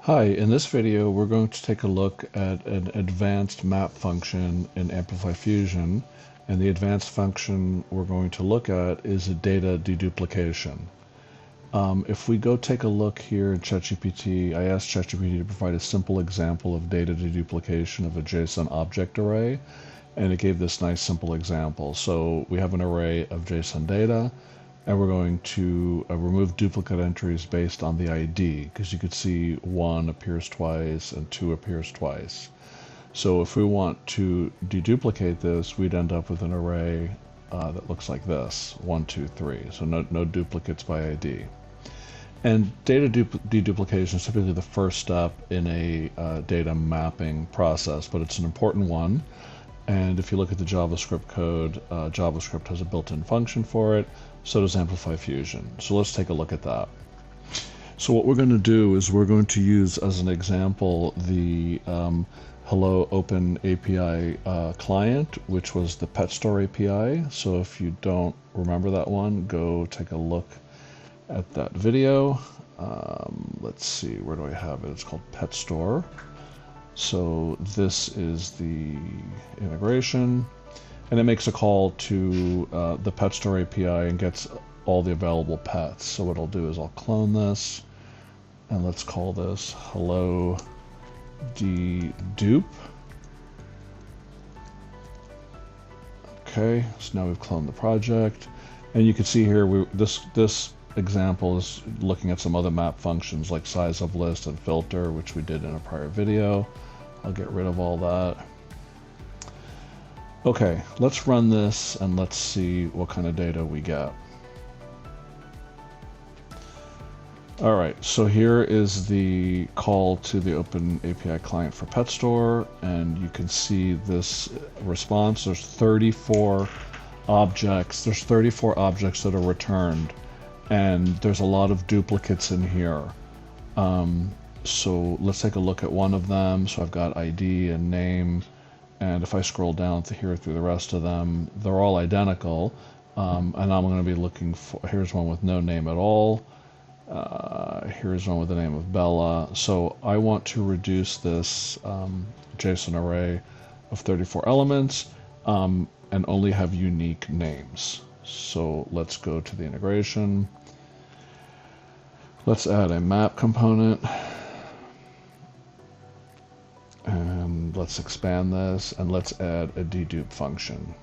Hi, in this video we're going to take a look at an advanced map function in Amplify Fusion, and the advanced function we're going to look at is a data deduplication. If we go take a look here in ChatGPT, I asked ChatGPT to provide a simple example of data deduplication of a JSON object array, and it gave this nice simple example. So we have an array of JSON data, and we're going to remove duplicate entries based on the ID, because you could see 1 appears twice and 2 appears twice. So if we want to deduplicate this, we'd end up with an array that looks like this, 1, 2, 3. So no duplicates by ID. And data deduplication is typically the first step in a data mapping process, but it's an important one. And if you look at the JavaScript code, JavaScript has a built-in function for it, so does Amplify Fusion. So let's take a look at that. So what we're going to do is we're going to use as an example the Hello OpenAPI client, which was the Pet Store API. So if you don't remember that one, go take a look at that video. Let's see, where do I have it? It's called Pet Store. So this is the integration, and it makes a call to the Pet Store API and gets all the available pets. So what I'll do is I'll clone this, and let's call this hello dedupe. Okay, so now we've cloned the project, and you can see here this example is looking at some other map functions like size of list and filter, which we did in a prior video. I'll get rid of all that. Okay, let's run this and let's see what kind of data we get. All right, so here is the call to the OpenAPI client for Pet Store, and you can see this response. There's 34 objects. There's 34 objects that are returned, and there's a lot of duplicates in here. So let's take a look at one of them. So I've got ID and name, and if I scroll down to here through the rest of them, they're all identical. And I'm going to be looking for, here's one with no name at all. Here's one with the name of Bella. So I want to reduce this JSON array of 34 elements and only have unique names. So let's go to the integration. Let's add a map component. And let's expand this, and let's add a dedupe function.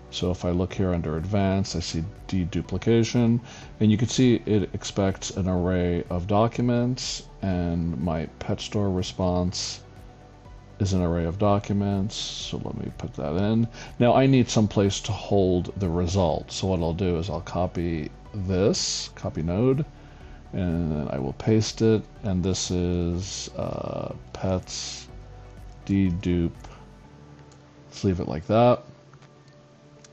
So if I look here under advanced, I see deduplication, and you can see it expects an array of documents, and my Pet Store response is an array of documents. So let me put that in. Now I need some place to hold the result. So what I'll do is I'll copy this, copy node, and then I will paste it, and this is pets dedupe. Let's leave it like that.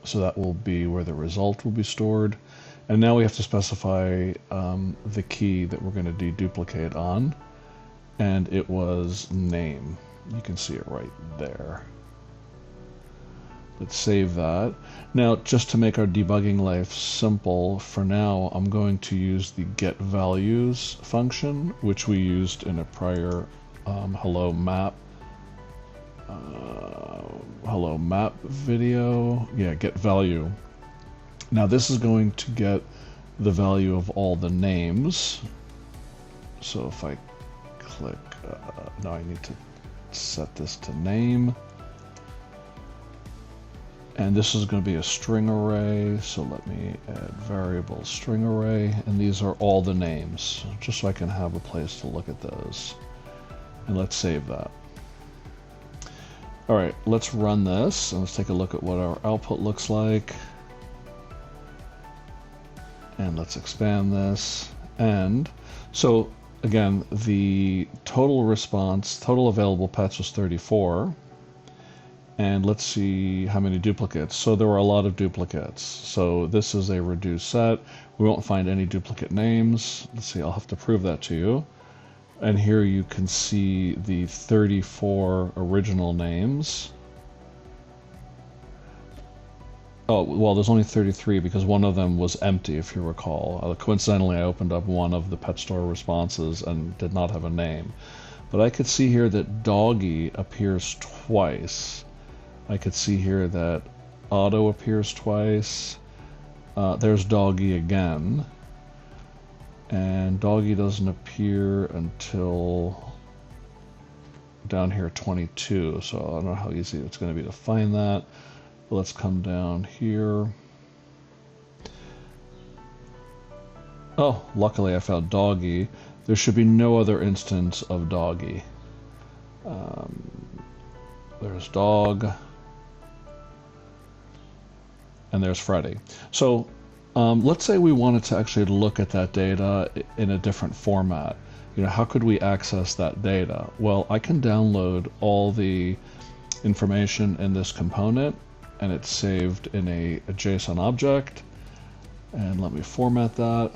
So that will be where the result will be stored. And now we have to specify the key that we're going to deduplicate on, and it was name. You can see it right there. Let's save that. Now, just to make our debugging life simple, for now, I'm going to use the getValues function, which we used in a prior hello map video. Yeah, get value. Now this is going to get the value of all the names. So if I click, now I need to set this to name. And this is going to be a string array, so let me add variable string array, and these are all the names, just so I can have a place to look at those. And let's save that. All right, let's run this, and let's take a look at what our output looks like. And let's expand this. And so, again, the total response, total available pets was 34. And let's see how many duplicates. So there were a lot of duplicates. So this is a reduced set. We won't find any duplicate names. Let's see, I'll have to prove that to you. And here you can see the 34 original names. Oh, well, there's only 33 because one of them was empty, if you recall. Coincidentally, I opened up one of the pet store responses and did not have a name. But I could see here that doggy appears twice. I could see here that auto appears twice. There's doggy again. And doggy doesn't appear until down here 22. So I don't know how easy it's going to be to find that. But let's come down here. Oh, luckily I found doggy. There should be no other instance of doggy. There's dog. And there's Freddy. So let's say we wanted to actually look at that data in a different format. You know, how could we access that data? Well, I can download all the information in this component, and it's saved in a JSON object. And let me format that.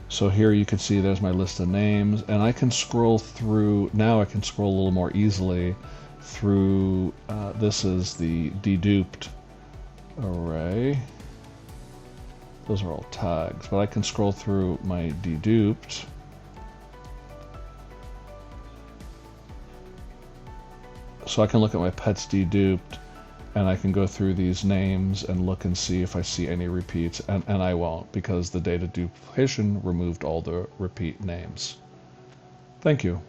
So here you can see there's my list of names, and I can scroll through, now I can scroll a little more easily through, this is the deduped array. Those are all tags, but I can scroll through my deduped. So I can look at my pets deduped, and I can go through these names and look and see if I see any repeats, and I won't, because the data duplication removed all the repeat names. Thank you.